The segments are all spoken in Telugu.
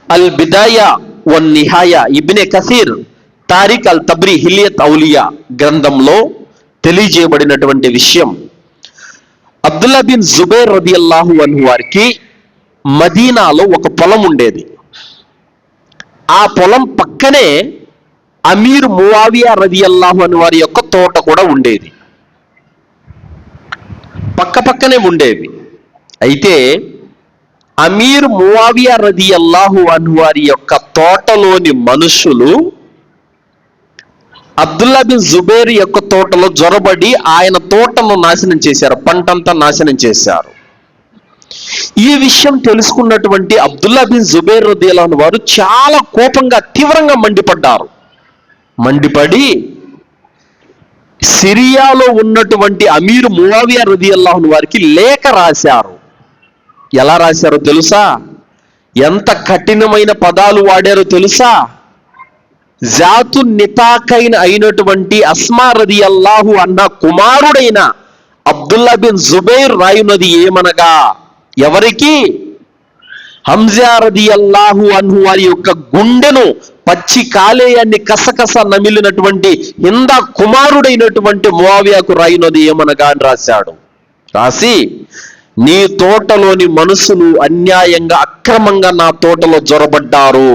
అల్ బిదాయా వన్ నిహాయా ఇబ్నే కసీర్ తారిక్ అల్ తబ్రి హిలియత్ ఔలియా గ్రంథంలో తెలియజేయబడినటువంటి విషయం, అబ్దుల్లా బిన్ జుబైర్ రదియల్లాహు అన్హు వారికి మదీనాలో ఒక పొలం ఉండేది. ఆ పొలం పక్కనే అమీర్ మువావియా రదియల్లాహు అన్హు వారి యొక్క తోట కూడా ఉండేది. పక్క పక్కనే ఉండేవి. అయితే అమీర్ మువావియా రదియల్లాహు అన్హు వారి యొక్క తోటలోని మనుషులు అబ్దుల్లా బిన్ జుబైర్ యొక్క తోటలో జొరబడి ఆయన తోటను నాశనం చేశారు, పంటంతా నాశనం చేశారు. ఈ విషయం తెలుసుకున్నటువంటి అబ్దుల్లా బిన్ జుబైర్ రదియల్లాహు అన్హు వారు చాలా కోపంగా తీవ్రంగా మండిపడ్డారు. మండిపడి సిరియాలో ఉన్నటువంటి అమీర్ మువావియా రదియల్లాహు అన్హు వారికి లేఖ రాశారు. ఎలా రాశారో తెలుసా? ఎంత కఠినమైన పదాలు వాడారో తెలుసా? జాతు నితాకైన అయినటువంటి అస్మా రదియల్లాహు అన్హా కుమారుడైన అబ్దుల్లా బిన్ జుబైర్ రాయునది ఏమనగా, ఎవరికి? హంజా రదియల్లాహు అన్హు వారి యొక్క గుండెను పచ్చి కాలేయాన్ని కసకస నమిలినటువంటి హిందా కుమారుడైనటువంటి మువావియాకు రాయినది ఏమనగా అని రాశాడు. రాసి, నీ తోటలోని మనుషులు అన్యాయంగా అక్రమంగా నా తోటలో జొరబడ్డారు,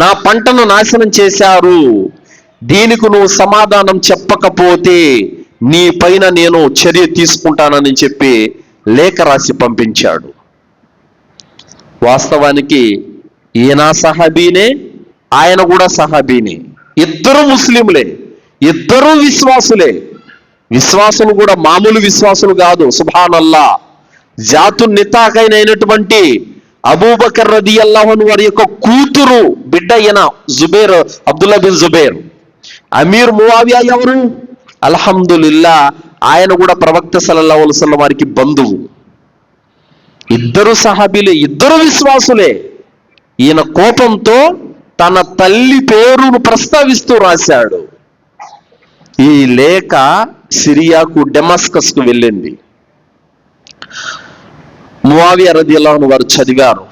నా పంటను నాశనం చేశారు, దీనికి నువ్వు సమాధానం చెప్పకపోతే నీ పైన నేను చర్య తీసుకుంటానని చెప్పి లేఖ రాసి పంపించాడు. వాస్తవానికి ఈయన సహాబీనే, ఆయన కూడా సహాబీనే, ఇద్దరు ముస్లింలే, ఇద్దరు విశ్వాసులే. విశ్వాసులు కూడా మామూలు విశ్వాసులు కాదు. సుబ్హానల్లా. జాతు నితాకైనటువంటి అబూబకర్ రదియల్లాహు అన్హు వారి యొక్క కూతురు బిడ్డ అయిన జుబైర్, అబ్దుల్లా బిన్ జుబైర్. అమీర్ మువావియా ఎవరు? అల్హమ్దులిల్లా, ఆయన కూడా ప్రవక్త సల్లల్లాహు అలైహి వసల్లం వారికి బంధువు. ఇద్దరు సహాబీలే, ఇద్దరు విశ్వాసులే. ఈయన కోపంతో తన తల్లి పేరును ప్రస్తావిస్తూ రాశాడు. ఈ లేఖ సిరియాకు, డెమస్కస్కు వెళ్ళింది. మువావియా రదియల్లాహు అన్హు వారు చదివారు,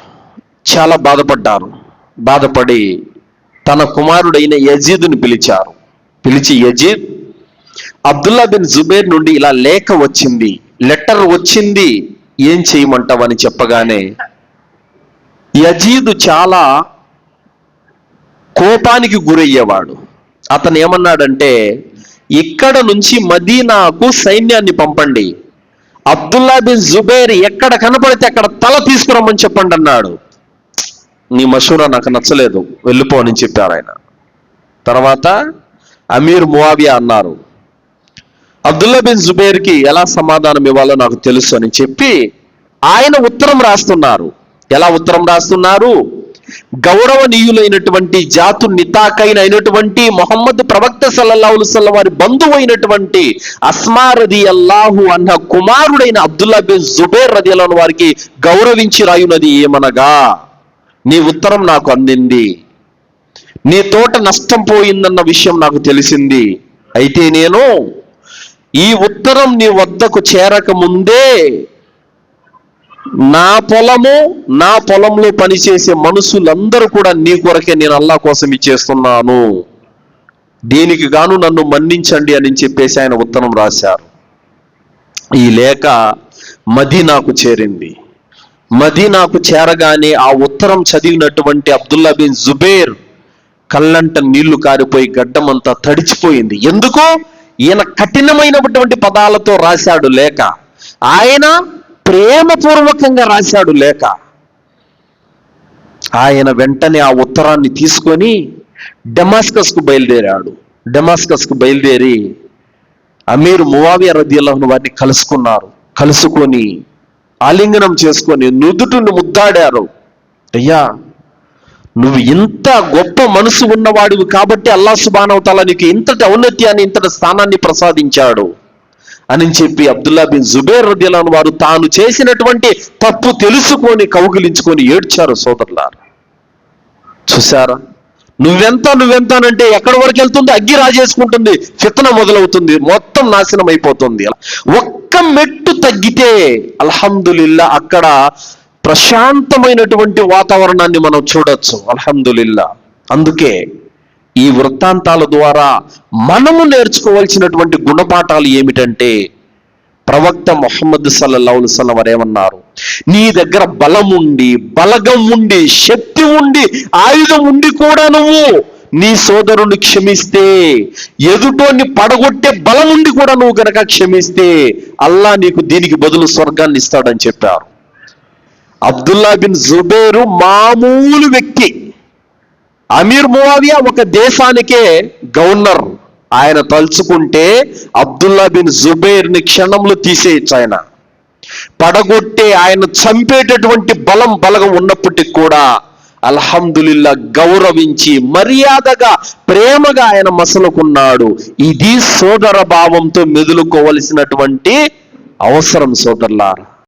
చాలా బాధపడ్డారు. బాధపడి తన కుమారుడైన యజీదుని పిలిచారు. పిలిచి, యజీద్, అబ్దుల్లా బిన్ జుబైర్ నుండి ఇలా లేఖ వచ్చింది, లెటర్ వచ్చింది, ఏం చేయమంటావని చెప్పగానే యజీదు చాలా కోపానికి గురయ్యేవాడు. అతను ఏమన్నాడంటే, ఇక్కడ నుంచి మదీనాకు సైన్యాన్ని పంపండి, అబ్దుల్లా బిన్ జుబైర్ ఎక్కడ కనపడితే అక్కడ తల తీసుకురమ్మని చెప్పండి అన్నాడు. నీ మషూరా నాకు నచ్చలేదు, వెళ్ళిపోని చెప్పారు ఆయన. తర్వాత అమీర్ మువావియా అన్నారు, అబ్దుల్లా బిన్ జుబైర్కి ఎలా సమాధానం ఇవ్వాలో నాకు తెలుసు అని చెప్పి ఆయన ఉత్తరం రాస్తున్నారు. ఎలా ఉత్తరం రాస్తున్నారు? గౌరవనీయులైనటువంటి జాతు నితాకైన అయినటువంటి మొహమ్మద్ ప్రవక్త సల్లల్లాహు అలైహి వసల్లం వారి బంధువు అయినటువంటి అస్మా రదియల్లాహు అన్హా కుమారుడైన అబ్దుల్లా బిన్ జుబైర్ రదియల్లాహు అన్హు వారికి గౌరవించి రాయునది ఏమనగా, నీ ఉత్తరం నాకు అందింది, నీ తోట నష్టం పోయిందన్న విషయం నాకు తెలిసింది. అయితే నేను ఈ ఉత్తరం నీ వద్దకు చేరక ముందే నా పొలము, నా పొలంలో పనిచేసే మనుషులందరూ కూడా నీ కొరకే నేను అల్లాహ్ కోసం ఇచ్చేస్తున్నాను, దీనికి గాను నన్ను మన్నించండి అని చెప్పేసి ఆయన ఉత్తరం రాశారు. ఈ లేఖ మదీనాకు చేరింది. మదీనాకు చేరగానే ఆ ఉత్తరం చదివినటువంటి అబ్దుల్లా బిన్ జుబైర్ కళ్ళంట నీళ్లు కారిపోయి గడ్డమంతా తడిచిపోయింది. ఎందుకు? ఈయన కఠినమైనటువంటి పదాలతో రాశాడు లేఖ, ఆయన ప్రేమపూర్వకంగా రాశాడు లేఖ. ఆయన వెంటనే ఆ ఉత్తరాన్ని తీసుకొని డెమాస్కస్కు బయలుదేరాడు. డెమాస్కస్కు బయలుదేరి అమీర్ మువావియా రదియల్లాహు అన్హు వారిని కలుసుకున్నారు. కలుసుకొని ఆలింగనం చేసుకొని నుదుటిని ముద్దాడారు. అయ్యా, నువ్వు ఇంత గొప్ప మనసు ఉన్నవాడివి కాబట్టి అల్లాహ్ సుబ్హానహు వ తఆలా నీకు ఇంతటి ఔన్నత్యాన్ని, ఇంతటి స్థానాన్ని ప్రసాదించాడు అని చెప్పి అబ్దుల్లా బిన్ జుబైర్ రదియల్లాహు అన్హు వారు తాను చేసినటువంటి తప్పు తెలుసుకొని కౌగిలించుకొని ఏడ్చారు. సోదరులారా, చూసారా? నువ్వెంతానంటే ఎక్కడి వరకు వెళ్తుంది? అగ్గి రాజేసుకుంటుంది, ఫిత్న మొదలవుతుంది, మొత్తం నాశనం అయిపోతుంది. ఒక్క మెట్టు తగ్గితే అల్హమ్దులిల్లా అక్కడ ప్రశాంతమైనటువంటి వాతావరణాన్ని మనం చూడొచ్చు. అల్హమ్దులిల్లా. అందుకే ఈ వృత్తాంతాల ద్వారా మనము నేర్చుకోవాల్సినటువంటి గుణపాఠాలు ఏమిటంటే, ప్రవక్త ముహమ్మద్ సల్లల్లాహు అలైహి వసల్లం వారు ఏమన్నారు? నీ దగ్గర బలం ఉండి, బలగం ఉండి, శక్తి ఉండి, ఆయుధం ఉండి కూడా నువ్వు నీ సోదరుని క్షమిస్తే, ఎదుటోని పడగొట్టే బలం ఉండి కూడా నువ్వు గనక క్షమిస్తే, అల్లాహ్ నీకు దీనికి బదులు స్వర్గాన్ని ఇస్తాడని చెప్పారు. అబ్దుల్లా బిన్ జుబైరు మామూలు వ్యక్తి. అమీర్ ముఆవియా ఒక దేశానికే గవర్నర్. ఆయన తలుచుకుంటే అబ్దుల్లా బిన్ జుబైర్ని క్షణంలో తీసేయచ్చు. ఆయన పడగొట్టే, ఆయన చంపేటటువంటి బలగం ఉన్నప్పటికీ కూడా అల్హమ్దులిల్లా గౌరవించి మర్యాదగా ప్రేమగా ఆయన మసలుకున్నాడు. ఇది సోదర భావంతో మెదులుకోవలసినటువంటి అవసరం సోదరులారా.